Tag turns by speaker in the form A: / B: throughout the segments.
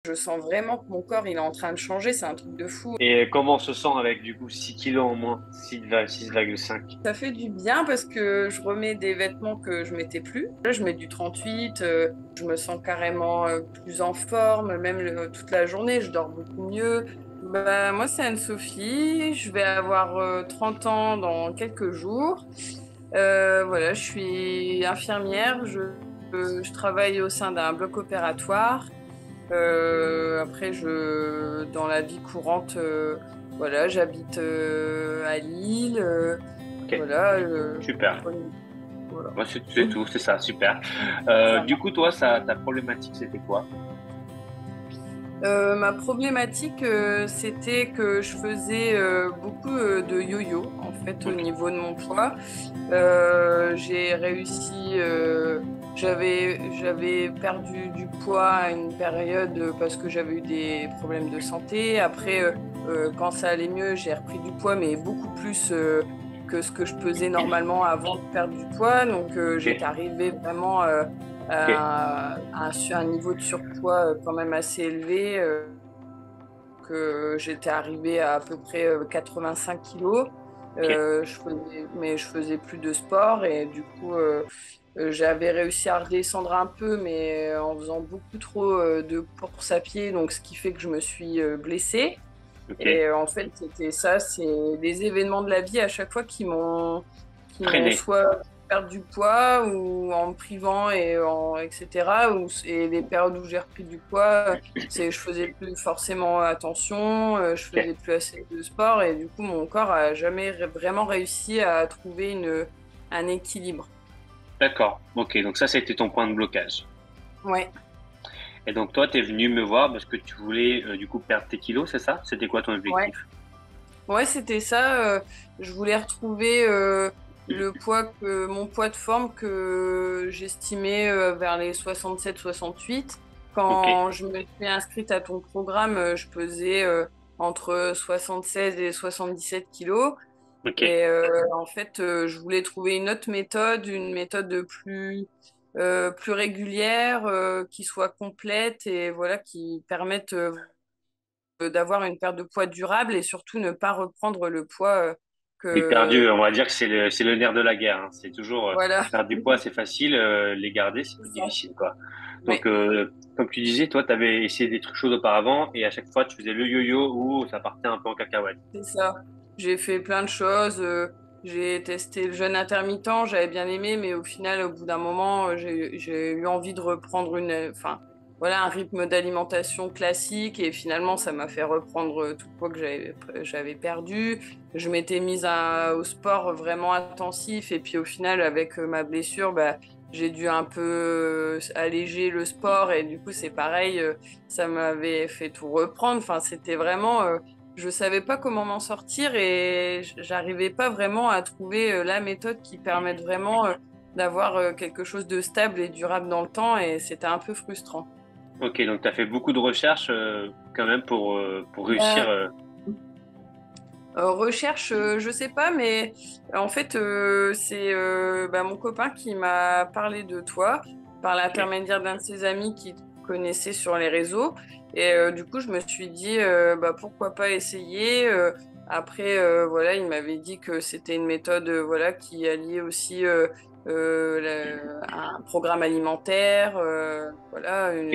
A: Je sens vraiment que mon corps, il est en train de changer, c'est un truc de fou.
B: Et comment on se sent avec du coup 6 kilos en moins, 6,5.
A: Ça fait du bien parce que je remets des vêtements que je mettais plus. Là, je mets du 38, je me sens carrément plus en forme, même toute la journée, je dors beaucoup mieux. Bah, moi, c'est Anne-Sophie, je vais avoir 30 ans dans quelques jours. Voilà, je suis infirmière, je travaille au sein d'un bloc opératoire. Après, dans la vie courante, voilà, j'habite à Lille.
B: Ok,
A: Voilà,
B: super.
A: voilà.
B: Moi, c'est tout, c'est ça, super.
A: Ça
B: Du
A: va.
B: coup, toi, ta problématique, c'était quoi?
A: Ma problématique, c'était que je faisais beaucoup de yo-yo, en fait, au
B: Ok,
A: niveau de mon poids. J'ai réussi, j'avais perdu du poids à une période parce que j'avais eu des problèmes de santé. Après, quand ça allait mieux, j'ai repris du poids, mais beaucoup plus que ce que je pesais normalement avant de perdre du poids. Donc, j'étais
B: ok,
A: arrivée vraiment
B: ok,
A: sur un niveau de surpoids quand même assez élevé. Que j'étais arrivée à peu près 85 kilos.
B: ok.
A: Mais je faisais plus de sport et du coup, j'avais réussi à redescendre un peu, mais en faisant beaucoup trop de courses à pied, donc ce qui fait que je me suis blessée. Et
B: Ok.
A: en fait, c'était ça, c'est les événements de la vie à chaque fois qui m'ont
B: Freiner.
A: soit fait perdre du poids ou en me privant etc. Et les périodes où j'ai repris du poids, je faisais plus forcément attention, je faisais
B: Ok,
A: plus assez de sport et du coup, mon corps a jamais vraiment réussi à trouver un équilibre.
B: d'accord. Ok, donc ça, c'était ton point de blocage.
A: Ouais,
B: Et donc, toi, t'es venu me voir parce que tu voulais du coup perdre tes kilos, c'est ça? C'était quoi ton
A: ouais.
B: objectif?
A: Ouais, c'était ça. Je voulais retrouver mon poids de forme que j'estimais vers les 67-68.
B: Ok,
A: Quand je me suis inscrite à ton programme, je pesais entre 76 et 77 kilos.
B: ok.
A: Et en fait, je voulais trouver une méthode plus régulière, qui soit complète et voilà, qui permette d'avoir une perte de poids durable et surtout ne pas reprendre le poids
B: Oui, perdu,
A: que...
B: on va dire que c'est le nerf de la guerre, hein. C'est toujours
A: Voilà,
B: perdre du poids, c'est facile, les garder, c'est
A: c'est
B: plus
A: ça.
B: difficile, quoi. Donc,
A: Ouais,
B: comme tu disais, toi, tu avais essayé des trucs chauds auparavant et à chaque fois, tu faisais le yo-yo ou ça partait un peu en cacahuète.
A: c'est ça. J'ai fait plein de choses. J'ai testé le jeûne intermittent, j'avais bien aimé, mais au final, au bout d'un moment, j'ai eu envie de reprendre enfin, voilà, un rythme d'alimentation classique et finalement, ça m'a fait reprendre tout le poids que j'avais perdu. Je m'étais mise au sport vraiment intensif et puis au final, avec ma blessure, bah, j'ai dû un peu alléger le sport et du coup, c'est pareil, ça m'avait fait tout reprendre. Enfin, c'était vraiment je savais pas comment m'en sortir et j'arrivais pas vraiment à trouver la méthode qui permette vraiment d'avoir quelque chose de stable et durable dans le temps et c'était un peu frustrant.
B: Ok, donc tu as fait beaucoup de recherches quand même pour réussir.
A: Ben, recherche, je sais pas, mais en fait, c'est ben, mon copain qui m'a parlé de toi par
B: Ok,
A: l'intermédiaire d'un de ses amis qui te connaissait sur les réseaux. Et du coup, je me suis dit, bah, pourquoi pas essayer. Après, voilà, il m'avait dit que c'était une méthode, voilà, qui alliait aussi un programme alimentaire, voilà,
B: ok,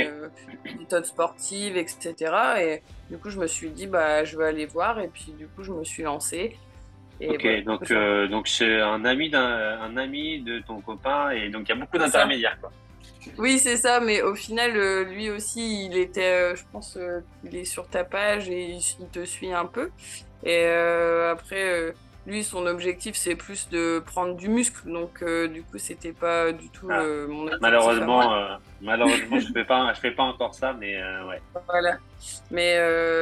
A: une méthode sportive, etc. Et du coup, je me suis dit, bah, je vais aller voir. Et puis, du coup, je me suis lancée. Et
B: ok.
A: voilà.
B: Donc c'est un ami de ton copain et donc il y a beaucoup
A: C'est ça.
B: d'intermédiaires, quoi.
A: Oui, c'est ça. Mais au final, lui aussi, il était, je pense, il est sur ta page et il te suit un peu. Et après, lui, son objectif, c'est plus de prendre du muscle. Donc, du coup, c'était pas du tout
B: Ah,
A: mon objectif à moi.
B: malheureusement, je fais pas encore ça, mais ouais.
A: Voilà. Mais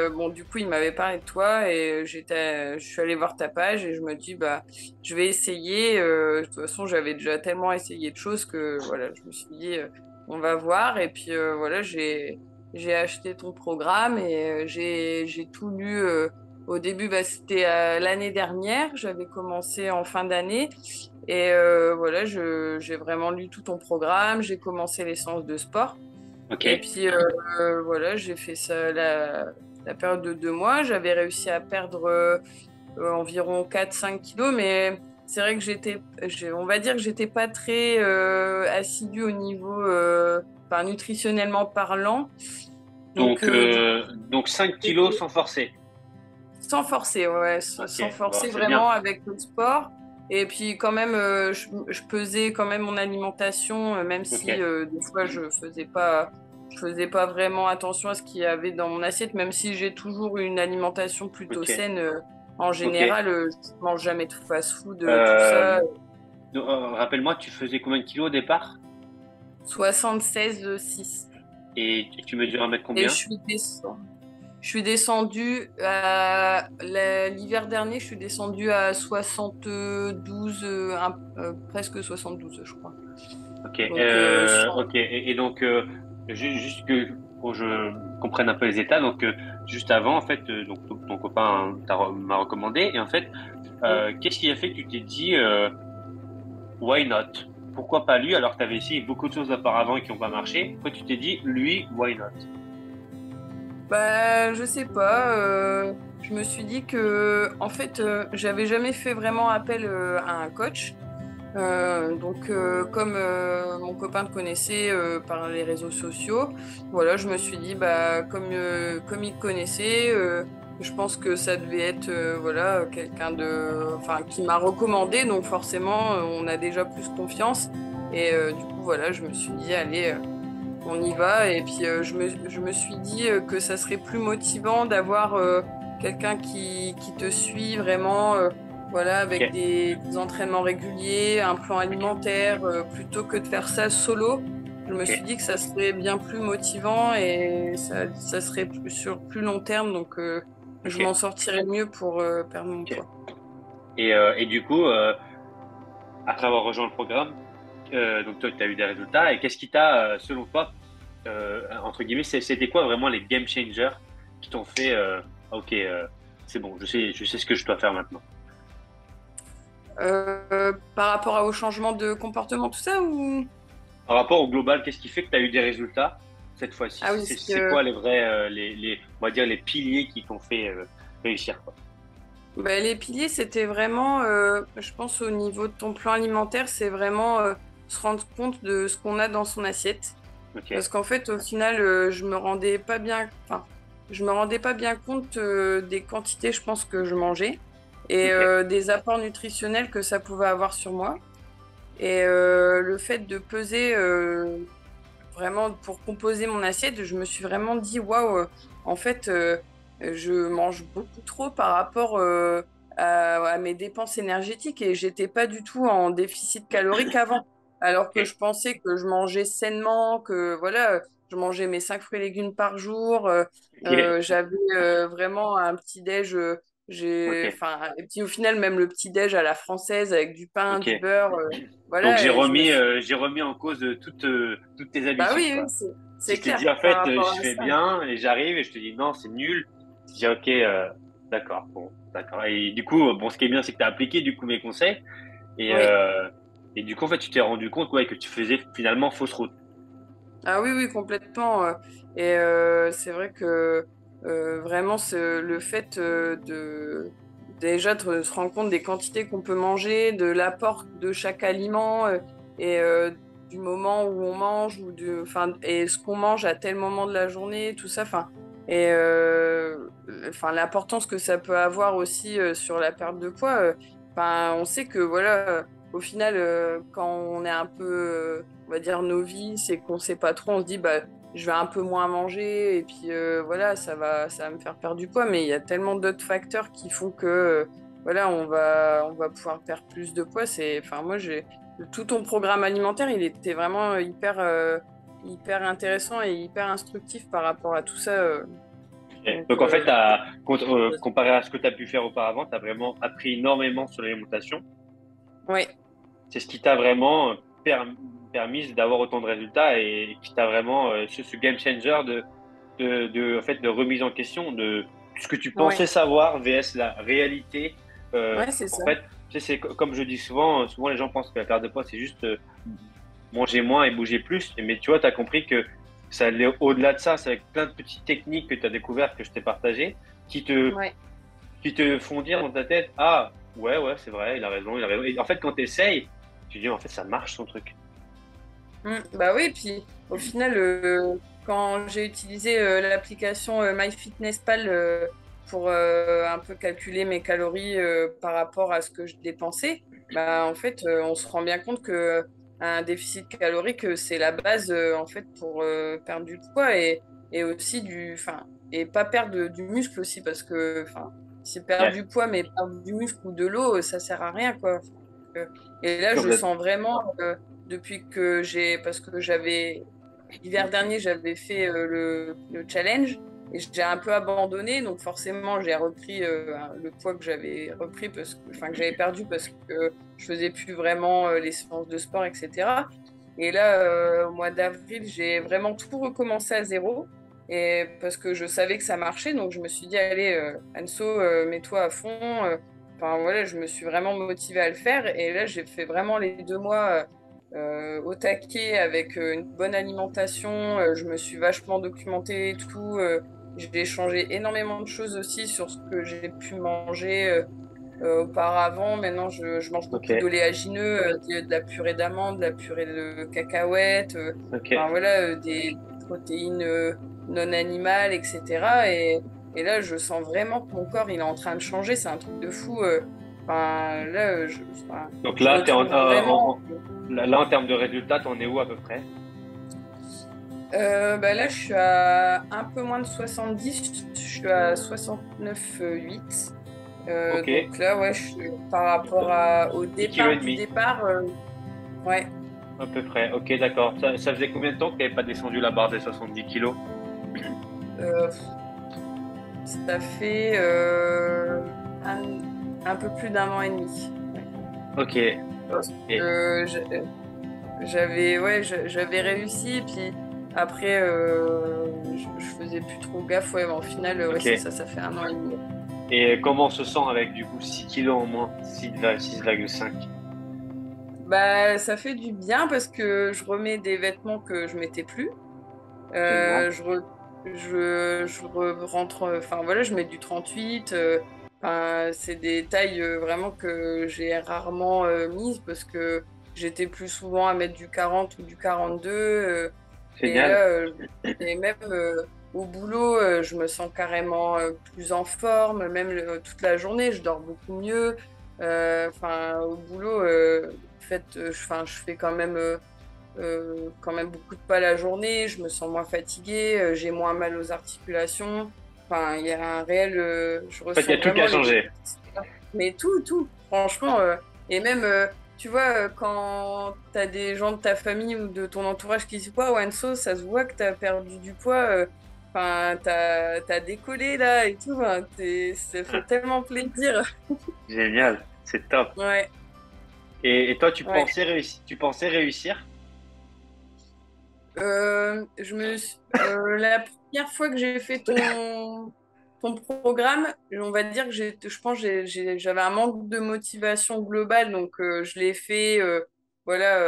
A: bon, du coup, il m'avait parlé de toi et je suis allée voir ta page et je me dis, bah, je vais essayer. De toute façon, j'avais déjà tellement essayé de choses que voilà, je me suis dit, on va voir. Et puis voilà, j'ai acheté ton programme et j'ai tout lu. Au début, bah, c'était l'année dernière. J'avais commencé en fin d'année et voilà, j'ai vraiment lu tout ton programme. J'ai commencé les séances de sport.
B: Ok.
A: Et puis voilà, j'ai fait ça la période de 2 mois. J'avais réussi à perdre environ 4-5 kilos, mais c'est vrai que on va dire que j'étais pas très assidue au niveau, enfin, nutritionnellement parlant. Donc,
B: Donc 5 kilos sans forcer.
A: sans forcer, ouais,
B: Ok,
A: sans
B: bon,
A: forcer
B: c'est bien.
A: vraiment avec le sport. Et puis quand même, je pesais quand même mon alimentation, même
B: Ok,
A: si des fois je faisais pas vraiment attention à ce qu'il y avait dans mon assiette, même si j'ai toujours une alimentation plutôt
B: ok,
A: saine. En
B: ok.
A: général, je mange jamais de fast-food, tout
B: Euh,
A: ça.
B: Rappelle-moi, tu faisais combien de kilos au départ?
A: 76,6.
B: Et tu mesures 1 mètre
A: Et
B: combien?
A: je suis descendue l'hiver dernier, je suis descendue à 72, presque 72, je crois.
B: Ok,
A: Donc,
B: ok. Et donc, juste que pour que je comprenne un peu les états, donc juste avant, en fait, donc ton copain m'a recommandé, et en fait, qu'est-ce qui a fait que tu t'es dit why not? Pourquoi pas lui alors que tu avais essayé beaucoup de choses auparavant et qui n'ont pas marché? Pourquoi tu t'es dit lui, why not?
A: bah, je sais pas. Je me suis dit que, en fait, j'avais jamais fait vraiment appel à un coach. Donc, comme mon copain te connaissait par les réseaux sociaux, voilà, je me suis dit, bah, comme il te connaissait, je pense que ça devait être, voilà, quelqu'un enfin, qui m'a recommandé. Donc, forcément, on a déjà plus confiance. Et du coup, voilà, je me suis dit, allez, on y va. Et puis, je me suis dit que ça serait plus motivant d'avoir quelqu'un qui te suit vraiment, voilà,
B: Ok,
A: avec des entraînements réguliers, un plan
B: ok,
A: alimentaire, plutôt que de faire ça solo. Je me suis
B: ok,
A: dit que ça serait bien plus motivant et ça serait sur plus long terme. Donc, je m'en
B: ok,
A: sortirais mieux pour perdre mon
B: ok.
A: poids.
B: Et du coup, après avoir rejoint le programme, donc toi, tu as eu des résultats. Et qu'est-ce qui t'a, selon toi, entre guillemets, c'était quoi vraiment les game changers qui t'ont fait, ok, c'est bon, je sais ce que je dois faire maintenant.
A: Par rapport au changement de comportement, tout ça, ou...
B: Par rapport au global, qu'est-ce qui fait que tu as eu des résultats cette fois-ci?
A: Ah oui,
B: C'est quoi les vrais, on va dire les piliers qui t'ont fait réussir, quoi.
A: bah, les piliers, c'était vraiment, je pense, au niveau de ton plan alimentaire, c'est vraiment se rendre compte de ce qu'on a dans son assiette.
B: Ok,
A: Parce qu'en fait, au final, enfin, je me rendais pas bien compte des quantités, je pense, que je mangeais et
B: ok,
A: des apports nutritionnels que ça pouvait avoir sur moi. Et le fait de peser vraiment pour composer mon assiette, je me suis vraiment dit, waouh, en fait, je mange beaucoup trop par rapport à mes dépenses énergétiques et j'étais pas du tout en déficit calorique avant. Alors que je
B: ok,
A: pensais que je mangeais sainement, que voilà, je mangeais mes 5 fruits et légumes par jour,
B: ok,
A: j'avais vraiment un petit-déj.
B: ok,
A: Enfin, et puis au final, même le petit-déj à la française avec du pain,
B: ok.
A: du beurre,
B: Donc
A: voilà, et je me suis.
B: j'ai remis en cause toutes tes
A: Bah
B: habitudes,
A: oui, oui,
B: quoi.
A: c'est
B: Tu t'es
A: clair
B: dit, en
A: par
B: fait,
A: rapport
B: je
A: à
B: fais
A: ça.
B: bien et j'arrive et je te dis, non, c'est nul. Tu dis, ok, d'accord, bon, d'accord. Et du coup, bon, ce qui est bien, c'est que tu as appliqué, du coup, mes conseils. Et,
A: Oui.
B: du coup, en fait, tu t'es rendu compte, ouais, que tu faisais finalement fausse route.
A: Ah oui, oui, complètement. Et c'est vrai que vraiment, le fait de déjà de se rendre compte des quantités qu'on peut manger, de l'apport de chaque aliment et du moment où on mange enfin, et ce qu'on mange à tel moment de la journée, tout ça. Enfin, et enfin, l'importance que ça peut avoir aussi sur la perte de poids. Enfin, on sait que voilà, au final, quand on est un peu on va dire novice et qu'on sait pas trop, on se dit bah je vais un peu moins manger et puis voilà, ça va me faire perdre du poids, mais il y a tellement d'autres facteurs qui font que voilà, on va pouvoir perdre plus de poids. Enfin moi j'ai tout ton programme alimentaire, il était vraiment hyper intéressant et hyper instructif par rapport à tout ça.
B: Ok.
A: Donc
B: Donc, en fait, comparé à ce que tu as pu faire auparavant, tu as vraiment appris énormément sur l'alimentation.
A: oui,
B: C'est ce qui t'a vraiment per- permis d'avoir autant de résultats et qui t'a vraiment ce game changer en fait, de remise en question de ce que tu
A: oui,
B: pensais savoir vs la réalité.
A: ouais, c'est
B: En
A: ça.
B: fait, tu sais, comme je dis souvent, souvent les gens pensent que la perte de poids, c'est juste manger moins et bouger plus. Mais tu vois, tu as compris que ça allait au-delà de ça. C'est avec plein de petites techniques que tu as découvertes, que je t'ai partagées, qui te,
A: Ouais.
B: qui te font dire dans ta tête, ah, ouais, ouais, c'est vrai, il a raison, il a raison. Et en fait, quand tu essayes, tu dis, en fait, ça marche son truc.
A: Bah oui, puis au final, quand j'ai utilisé l'application MyFitnessPal pour un peu calculer mes calories par rapport à ce que je dépensais, bah en fait, on se rend bien compte que un déficit calorique, c'est la base en fait pour perdre du poids et aussi enfin, et pas perdre du muscle aussi parce que, enfin, si perdre
B: Ouais,
A: du poids mais perdre du muscle ou de l'eau, ça sert à rien quoi. Euh, et là, je
B: complètement.
A: sens vraiment depuis que parce que l'hiver dernier, j'avais fait le challenge et j'ai un peu abandonné. Donc, forcément, j'ai repris le poids que j'avais repris, enfin, que j'avais perdu parce que je faisais plus vraiment les séances de sport, etc. Et là, au mois d'avril, j'ai vraiment tout recommencé à zéro. Et parce que je savais que ça marchait, donc je me suis dit, allez, Anso, mets-toi à fond. Enfin voilà, je me suis vraiment motivée à le faire. Et là, j'ai fait vraiment les 2 mois au taquet avec une bonne alimentation. Je me suis vachement documentée et tout. J'ai changé énormément de choses aussi sur ce que j'ai pu manger auparavant. Maintenant, je mange
B: Ok,
A: beaucoup d'oléagineux, de la purée d'amandes, de la purée de cacahuètes,
B: ok.
A: enfin voilà, des protéines non animales, etc. Et là, je sens vraiment que mon corps, il est en train de changer. C'est un truc de fou. Enfin, là, enfin,
B: Donc
A: je
B: là,
A: retrouve vraiment.
B: là, en termes de résultats, t'en es où à peu près?
A: Bah là, je suis à un peu moins de 70. Je suis à 69,8.
B: Ok,
A: Donc là, ouais, par rapport au
B: 10 kilos et
A: départ du
B: demi,
A: départ, ouais,
B: à peu près. Ok, d'accord. Ça faisait combien de temps que tu n'avais pas descendu la barre des 70 kilos?
A: euh, ça fait un peu plus d'un an et demi. Ouais.
B: Ok.
A: Parce
B: Et,
A: que j'avais réussi, puis après, je faisais plus trop gaffe. Ouais, mais au final, ouais,
B: ok.
A: c'est ça, ça fait un an et demi.
B: Et comment on se sent avec du coup 6 kilos en moins? 6,5.
A: Bah, ça fait du bien parce que je remets des vêtements que je mettais plus.
B: Génial.
A: Rentre, enfin voilà, je mets du 38. Enfin, c'est des tailles vraiment que j'ai rarement mises parce que j'étais plus souvent à mettre du 40 ou du 42. Et
B: Génial.
A: là, et même au boulot, je me sens carrément plus en forme. Même toute la journée, je dors beaucoup mieux. Enfin, au boulot, en fait, je fais quand même beaucoup de pas la journée, je me sens moins fatiguée, j'ai moins mal aux articulations. Enfin, il y a un réel, je
B: En fait, il y
A: ressens
B: a tout qui
A: vraiment
B: a
A: les
B: changé.
A: bénéfices. Mais tout, franchement. Et même, tu vois, quand tu as des gens de ta famille ou de ton entourage qui disent, ouais, Wanso, ça se voit que tu as perdu du poids, enfin, t'as décollé là et tout, enfin, ça fait tellement plaisir.
B: Génial. C'est top.
A: Ouais,
B: Et toi,
A: ouais.
B: tu pensais réussir?
A: La première fois que j'ai fait ton programme, on va dire que je pense que j'avais un manque de motivation globale, donc je l'ai fait voilà,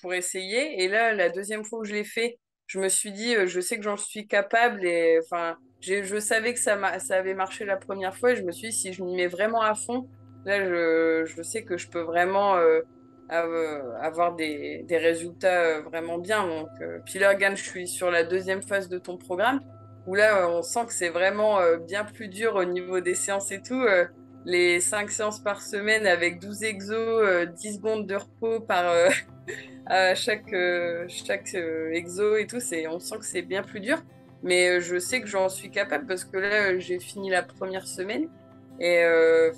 A: pour essayer. Et là, la deuxième fois que je l'ai fait, je me suis dit, je sais que j'en suis capable. Et enfin, je savais que ça avait marché la première fois. Et je me suis dit, si je m'y mets vraiment à fond, là, je sais que je peux vraiment avoir des résultats vraiment bien. Donc, puis là, regarde, je suis sur la deuxième phase de ton programme, où là, on sent que c'est vraiment bien plus dur au niveau des séances et tout. Les 5 séances par semaine avec 12 exos, 10 secondes de repos à chaque exo et tout, on sent que c'est bien plus dur. Mais je sais que j'en suis capable parce que là, j'ai fini la première semaine. Et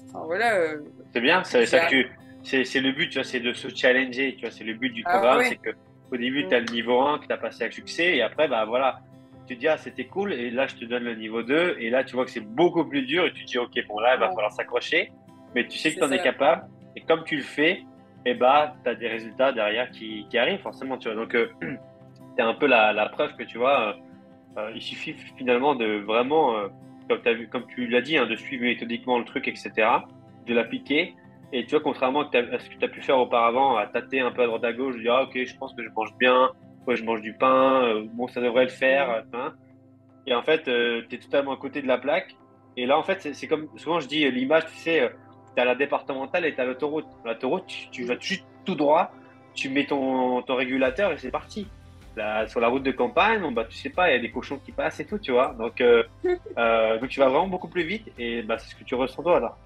A: enfin voilà,
B: C'est bien.
A: j'ai...
B: C'est le but, tu vois, c'est de se challenger. Tu vois, c'est le but du
A: Ah
B: programme, c'est
A: ouais.
B: que au début, tu
A: Mm.
B: as le niveau 1 que tu as passé avec succès, et après, bah voilà, tu te dis, ah, c'était cool, et là, je te donne le niveau 2 et là, tu vois que c'est beaucoup plus dur, et tu te dis, ok, bon, là, il va
A: Ouais,
B: falloir s'accrocher, mais tu sais que
A: c'est
B: tu en es
A: ça.
B: capable, et comme tu le fais, et bah, tu as des résultats derrière qui arrivent, forcément, tu vois. Donc, c'est un peu la preuve que, tu vois, il suffit finalement de vraiment, comme tu l'as dit, hein, de suivre méthodiquement le truc, etc., de l'appliquer. Et tu vois, contrairement à ce que tu as pu faire auparavant, à tâter un peu à droite à gauche, de dire, ah, ok, je pense que je mange bien, ouais, je mange du pain, bon, ça devrait le faire, hein. Et en fait, tu es totalement à côté de la plaque. Et là, en fait, c'est comme souvent je dis l'image, tu sais, tu as la départementale et tu as l'autoroute. L'autoroute, tu vas juste tout droit, tu mets ton régulateur et c'est parti. Là, sur la route de campagne, bon, bah, tu sais pas, il y a des cochons qui passent et tout, tu vois. Donc tu vas vraiment beaucoup plus vite et bah, c'est ce que tu ressens toi là.